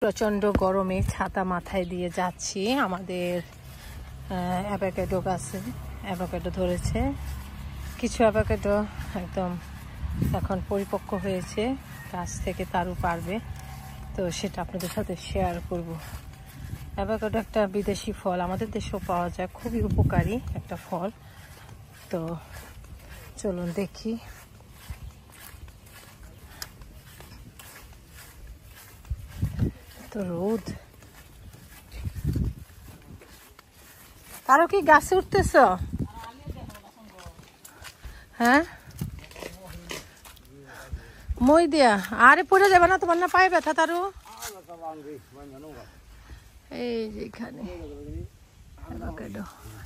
প্রচন্ড গরমে ছাতা মাথায় দিয়ে যাচ্ছি। আমাদের অ্যাভোকাডো গাছে অ্যাভোকাডো ধরেছে, কিছু অ্যাভোকাডো একদম এখন পরিপক্ক হয়েছে, গাছ থেকে তারও পারবে, তো সেটা আপনাদের সাথে শেয়ার করব। অ্যাভোকাডো একটা বিদেশি ফল, আমাদের দেশেও পাওয়া যায়, খুবই উপকারী একটা ফল। তো চলুন দেখি। তো রোদ, কারো কি গাছে উঠতেছ? হ্যাঁ, মই দিয়া আরে পড়ে যাবে না তোমার? না পায়ে ব্যথা তারও? এই যে এখানে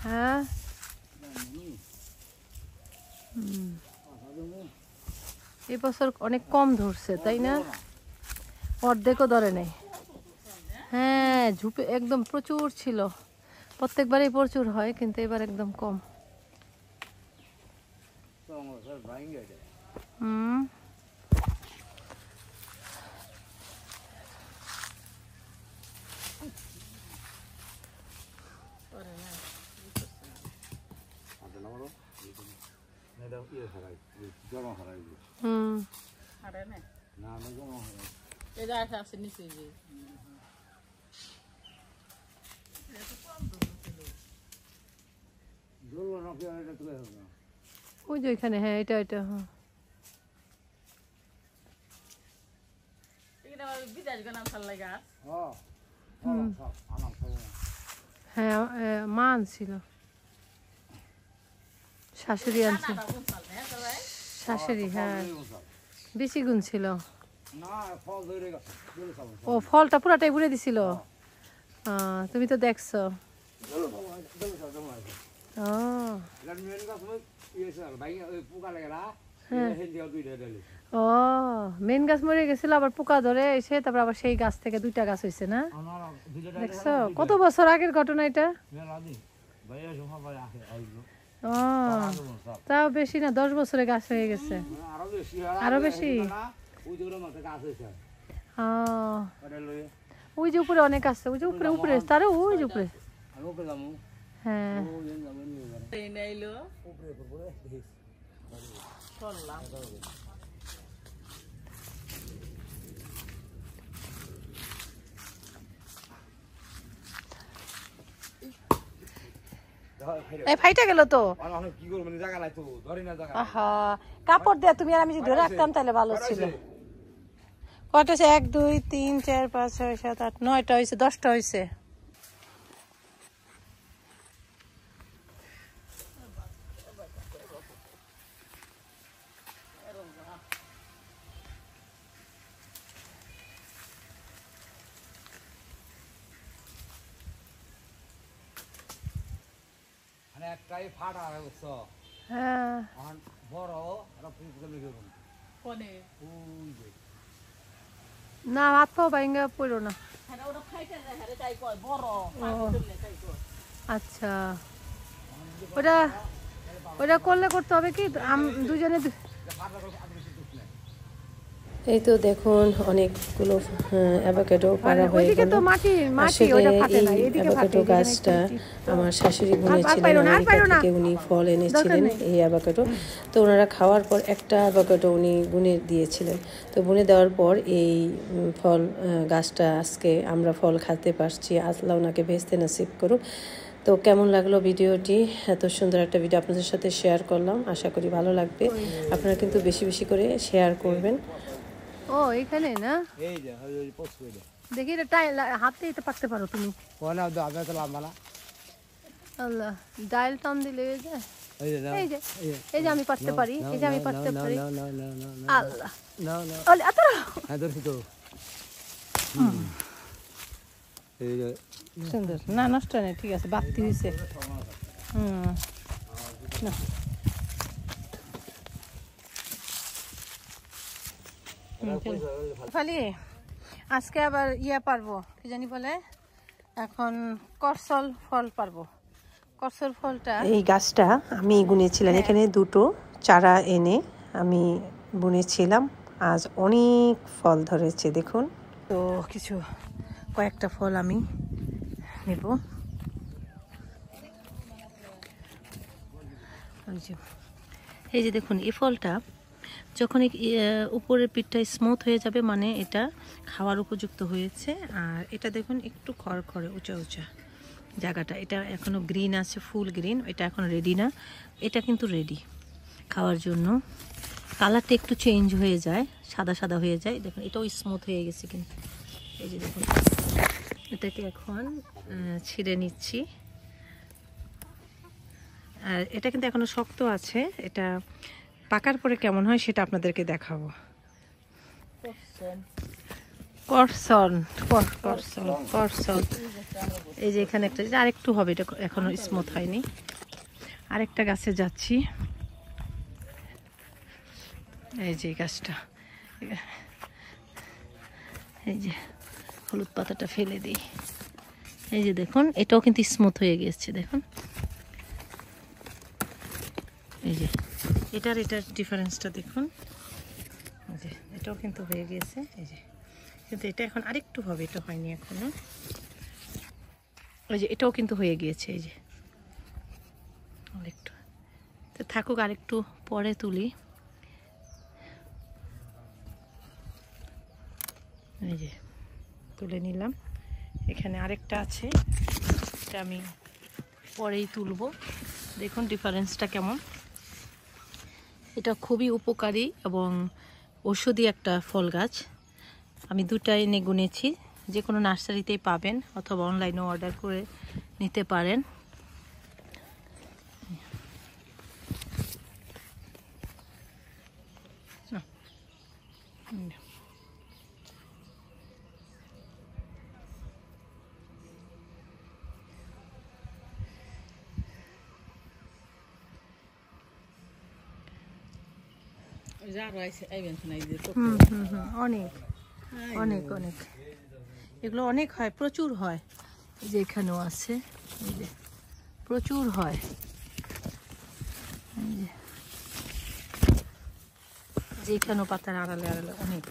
হ্যাঁ, এই বছর অনেক কম ধরছে তাই না? অর্ধেকও ধরে নাই। হ্যাঁ, ঝুপে একদম প্রচুর ছিল, প্রত্যেকবারই প্রচুর হয়, কিন্তু এবার একদম কম। ওই যে ওইখানে, হ্যাঁ এটা এটা হ্যাঁ, মা আনছিল, শাশুড়ি আনছে, শাশুড়ি হ্যাঁ বেশি গুণ ছিল। ও ফলটা পুরাটাই ঘুরে দিছিল, তুমি তো দেখছো। ও মেন গাছ মরে গেছিল, আবার পোকা ধরে এসে তারপর আবার সেই গাছ থেকে দুইটা গাছ হয়েছে না? দেখছো কত বছর আগের ঘটনা এটা? ও তাও বেশি না, 10 বছরে গাছ হয়ে গেছে, আরো বেশি। ওই যে উপরে অনেক আছে, ওই যে উপরে উপরে তারও ওই যে উপরে। হ্যাঁ ফাইটা গেল তো। কাপড় দেয়া তুমি আর আমি যদি ধরে রাখতাম তাহলে ভালো ছিল। কত হয়েছে? 1 2 3 4 5 6 7 8 9টা হয়েছে, 10টা হয়েছে। একটাই ফাটা হচ্ছে, হ্যাঁ বড় না, হাত পাও ভাঙ্গা পড়ো না। আচ্ছা, ওটা ওটা করলে করতে হবে কি দুজনে। এই তো দেখুন অনেকগুলো অ্যাভোকাডো পাড়া হয়ে গেল। আসলে এই অ্যাভোকাডো গাছটা আমার শাশুড়ি বুনেছিলেন, আমেরিকা থেকে উনি ফল এনেছিলেন এই অ্যাভোকাডো। তো ওনারা খাওয়ার পর একটা অ্যাভোকাডো উনি বুনে দিয়েছিলেন। তো বুনে দেওয়ার পর এই ফল গাছটা আজকে আমরা ফল খেতে পারছি। আল্লাহ ওনাকে বেহেশতে নসিব করুক। তো কেমন লাগলো ভিডিওটি? এত সুন্দর একটা ভিডিও আপনাদের সাথে শেয়ার করলাম, আশা করি ভালো লাগবে। আপনারা কিন্তু বেশি বেশি করে শেয়ার করবেন। ও এখানে না, এই যে ওই পোস্ট দেখি এটা হাতে এটা পাকতে পারো তুমি? কোনা দাও, আমি তো লাম্বা না। আল্লাহ, ডাইল টান দিলে এই যে এই যে এই যে আমি পারতে পারি, এই যে আমি পারতে পারি। আল্লাহ না না ওলে আতরা হ্যাঁ ধরছি তো। এই যে সুন্দর না, নষ্ট না, ঠিক আছে, বাতি হইছে। না খালি আজকে আবার ইয়া পারবো, কি জানি বলে এখন, করসল ফল পারবো। করসল ফলটা, এই গাছটা আমি বুনেছিলাম, এখানে দুটো চারা এনে আমি বুনেছিলাম, আজ অনেক ফল ধরেছে দেখুন। তো কিছু কয়েকটা ফল আমি নেব। এই যে দেখুন, এই ফলটা যখন উপরের পিঠটা স্মুথ হয়ে যাবে মানে এটা খাওয়ার উপযুক্ত হয়েছে। আর এটা দেখুন একটু খড়খড়ে উঁচা উঁচা জায়গাটা, এটা এখনো গ্রিন আছে, ফুল গ্রিন, এটা এখন রেডি না, এটা কিন্তু রেডি খাওয়ার জন্য। কালারটা একটু চেঞ্জ হয়ে যায়, সাদা সাদা হয়ে যায়, দেখুন এটাও স্মুথ হয়ে গেছে কিন্তু। এই যে দেখুন, এটাকে এখন ছিঁড়ে নিচ্ছি। আর এটা কিন্তু এখনো শক্ত আছে, এটা পাকার পরে কেমন হয় সেটা আপনাদেরকে দেখাবো। করসন, এই যে এখানে একটা, আরেকটু হবে, এটা এখনো স্মুথ হয়নি। আরেকটা গাছে যাচ্ছি, এই যে গাছটা, এই যে হলুদ পাতাটা ফেলে দিই। এই যে দেখুন, এটাও কিন্তু স্মুথ হয়ে গেছে, দেখুন এই যে এটার ডিফারেন্সটা দেখুন। এই যে এটাও কিন্তু হয়ে গেছে, এই যে, কিন্তু এটা এখন আরেকটু হবে, এটা হয়নি এখনো। ওই যে এটাও কিন্তু হয়ে গিয়েছে, এই যে আরেকটু, তো থাকুক, আরেকটু পরে তুলি। এই যে তুলে নিলাম, এখানে আরেকটা আছে, এটা আমি পরেই তুলবো। দেখুন ডিফারেন্সটা কেমন। এটা খুবই উপকারী এবং ঔষধি একটা ফল গাছ। আমি দুটাই এনে গুনেছি, যে কোনো নার্সারিতেই পাবেন অথবা অনলাইনে অর্ডার করে নিতে পারেন। অনেক অনেক অনেক, এগুলো অনেক হয়, প্রচুর হয়। এই যে এখানেও আছে, এই যে প্রচুর হয়, এই যে এখানেও পাতার আড়ালে আড়ালে অনেক।